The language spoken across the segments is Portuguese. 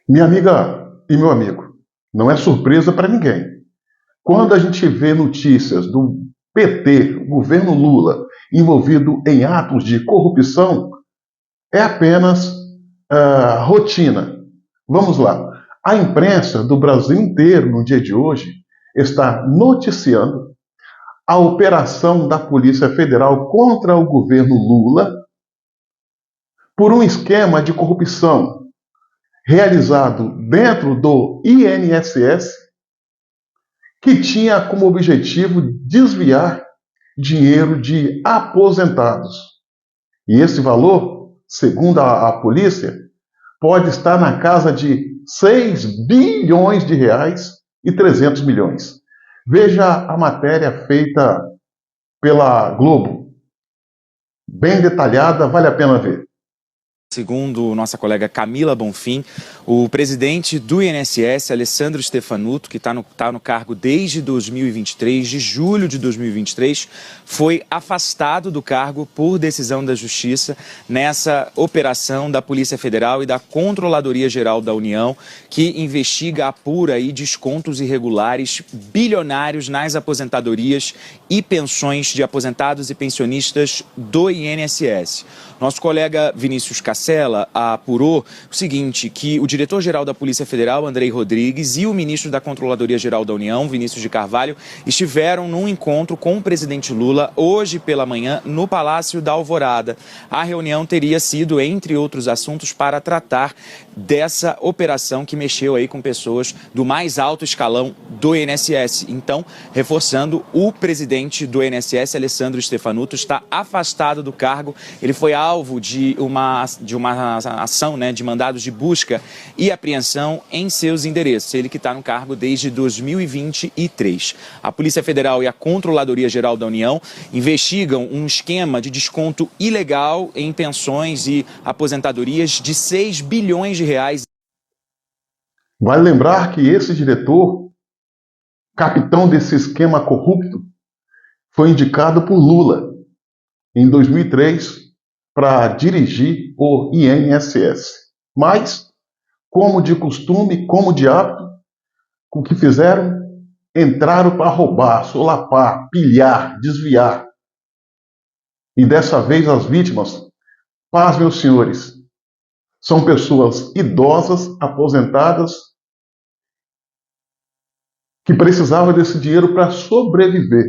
Minha amiga e meu amigo, não é surpresa para ninguém. Quando a gente vê notícias do PT, o governo Lula, envolvido em atos de corrupção, é apenas rotina. Vamos lá. A imprensa do Brasil inteiro, no dia de hoje, está noticiando a operação da Polícia Federal contra o governo Lula por um esquema de corrupção realizado dentro do INSS, que tinha como objetivo desviar dinheiro de aposentados. E esse valor, segundo a polícia, pode estar na casa de 6 bilhões de reais e 300 milhões. Veja a matéria feita pela Globo, bem detalhada, vale a pena ver. Segundo nossa colega Camila Bonfim, o presidente do INSS, Alessandro Stefanuto, que está no cargo desde 2023, de julho de 2023, foi afastado do cargo por decisão da Justiça nessa operação da Polícia Federal e da Controladoria Geral da União, que investiga, apura aí descontos irregulares bilionários nas aposentadorias e pensões de aposentados e pensionistas do INSS. Nosso colega Vinícius Cassella apurou o seguinte, que o diretor-geral da Polícia Federal, Andrei Rodrigues, e o ministro da Controladoria Geral da União, Vinícius de Carvalho, estiveram num encontro com o presidente Lula hoje pela manhã no Palácio da Alvorada. A reunião teria sido, entre outros assuntos, para tratar dessa operação que mexeu aí com pessoas do mais alto escalão do INSS. Então, reforçando, o presidente do INSS, Alessandro Stefanuto, está afastado do cargo. Ele foi alvo de uma ação, de mandados de busca e apreensão em seus endereços. Ele que está no cargo desde 2023. A Polícia Federal e a Controladoria Geral da União investigam um esquema de desconto ilegal em pensões e aposentadorias de 6 bilhões de reais. Vale lembrar que esse diretor, capitão desse esquema corrupto, foi indicado por Lula em 2003 para dirigir o INSS. Mas, como de costume, como de hábito, o que fizeram? Entraram para roubar, solapar, pilhar, desviar. E dessa vez as vítimas, paz, meus senhores, são pessoas idosas, aposentadas, que precisavam desse dinheiro para sobreviver.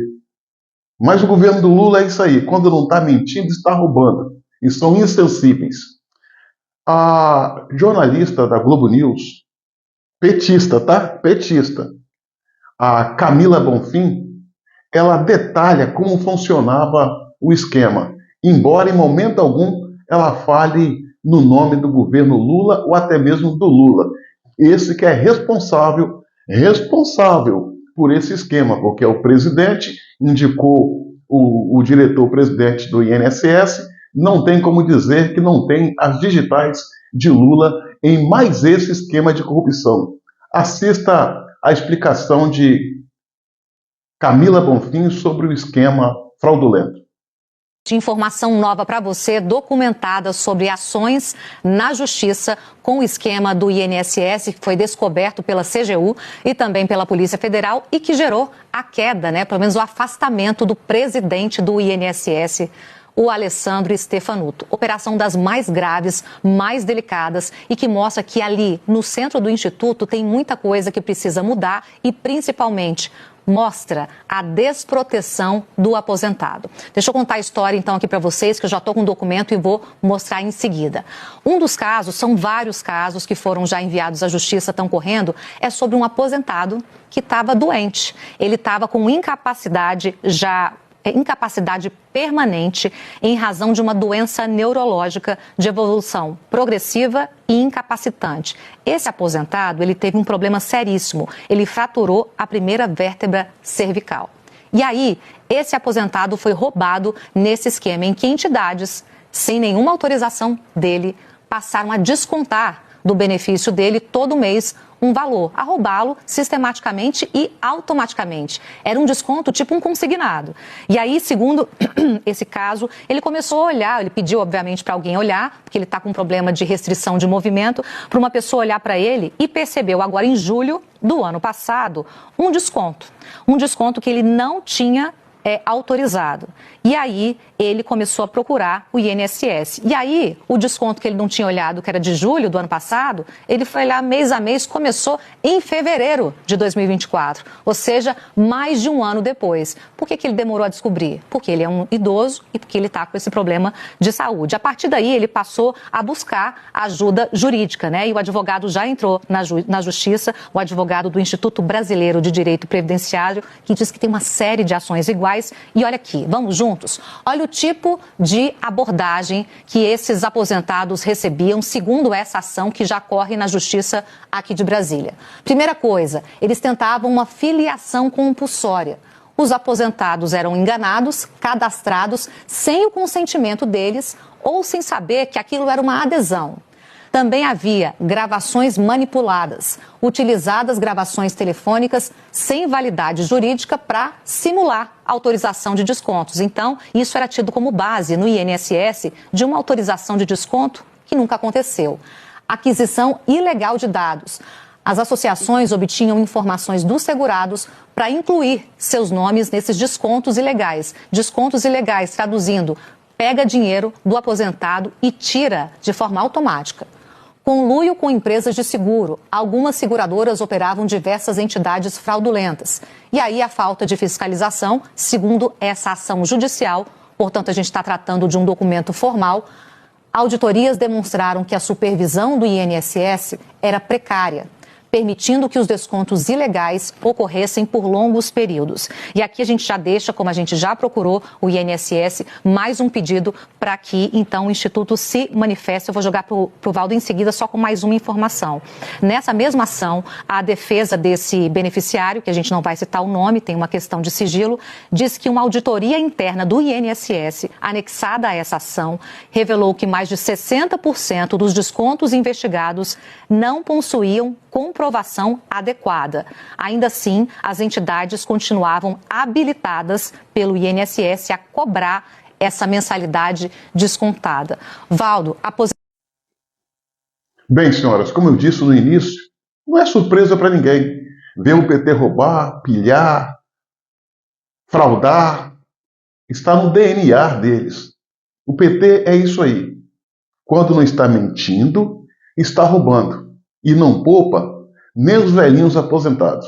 Mas o governo do Lula é isso aí, quando não está mentindo, está roubando. E são insensíveis. A jornalista da Globo News, petista, tá? Petista, a Camila Bonfim, ela detalha como funcionava o esquema, embora em momento algum ela fale no nome do governo Lula ou até mesmo do Lula. Esse que é responsável por esse esquema, porque é o presidente, indicou o diretor-presidente do INSS, não tem como dizer que não tem as digitais de Lula em mais esse esquema de corrupção. Assista a explicação de Camila Bonfim sobre o esquema fraudulento. De informação nova para você, documentada sobre ações na Justiça com o esquema do INSS, que foi descoberto pela CGU e também pela Polícia Federal e que gerou a queda, pelo menos o afastamento do presidente do INSS, o Alessandro Stefanuto. Operação das mais graves, mais delicadas e que mostra que ali, no centro do Instituto, tem muita coisa que precisa mudar e, principalmente, mostra a desproteção do aposentado. Deixa eu contar a história, então, aqui para vocês, que eu já estou com um documento e vou mostrar em seguida. Um dos casos, são vários casos que foram já enviados à Justiça, estão correndo, é sobre um aposentado que estava doente. Ele estava com incapacidade permanente em razão de uma doença neurológica de evolução progressiva e incapacitante. Esse aposentado, ele teve um problema seríssimo. Ele fraturou a primeira vértebra cervical. E aí, esse aposentado foi roubado nesse esquema em que entidades, sem nenhuma autorização dele, passaram a descontar do benefício dele todo mês um valor, a roubá-lo sistematicamente e automaticamente. Era um desconto tipo um consignado. E aí, segundo esse caso, ele começou a olhar, ele pediu, obviamente, para alguém olhar, porque ele está com um problema de restrição de movimento, para uma pessoa olhar para ele e percebeu agora em julho do ano passado um desconto que ele não tinha autorizado. E aí ele começou a procurar o INSS. E aí o desconto que ele não tinha olhado, que era de julho do ano passado, ele foi lá mês a mês, começou em fevereiro de 2024. Ou seja, mais de um ano depois. Por que ele demorou a descobrir? Porque ele é um idoso e porque ele está com esse problema de saúde. A partir daí ele passou a buscar ajuda jurídica, né? E o advogado já entrou na justiça, o advogado do Instituto Brasileiro de Direito Previdenciário, que diz que tem uma série de ações iguais. E olha aqui, vamos juntos? Olha o tipo de abordagem que esses aposentados recebiam, segundo essa ação que já corre na Justiça aqui de Brasília. Primeira coisa, eles tentavam uma filiação compulsória. Os aposentados eram enganados, cadastrados, sem o consentimento deles ou sem saber que aquilo era uma adesão. Também havia gravações manipuladas, utilizadas gravações telefônicas sem validade jurídica para simular autorização de descontos. Então, isso era tido como base no INSS de uma autorização de desconto que nunca aconteceu. Aquisição ilegal de dados. As associações obtinham informações dos segurados para incluir seus nomes nesses descontos ilegais. Descontos ilegais, traduzindo, pega dinheiro do aposentado e tira de forma automática. Conluio com empresas de seguro. Algumas seguradoras operavam diversas entidades fraudulentas. E aí a falta de fiscalização, segundo essa ação judicial, portanto a gente está tratando de um documento formal, auditorias demonstraram que a supervisão do INSS era precária, permitindo que os descontos ilegais ocorressem por longos períodos. E aqui a gente já deixa, como a gente já procurou o INSS, mais um pedido para que, então, o Instituto se manifeste. Eu vou jogar para o Valdo em seguida só com mais uma informação. Nessa mesma ação, a defesa desse beneficiário, que a gente não vai citar o nome, tem uma questão de sigilo, diz que uma auditoria interna do INSS, anexada a essa ação, revelou que mais de 60% dos descontos investigados não possuíam comprovação adequada. Ainda assim, as entidades continuavam habilitadas pelo INSS a cobrar essa mensalidade descontada. Valdo, Bem, senhoras, como eu disse no início, não é surpresa para ninguém ver o PT roubar, pilhar, fraudar. Está no DNA deles. O PT é isso aí. Quando não está mentindo, está roubando. E não poupa nem os velhinhos aposentados.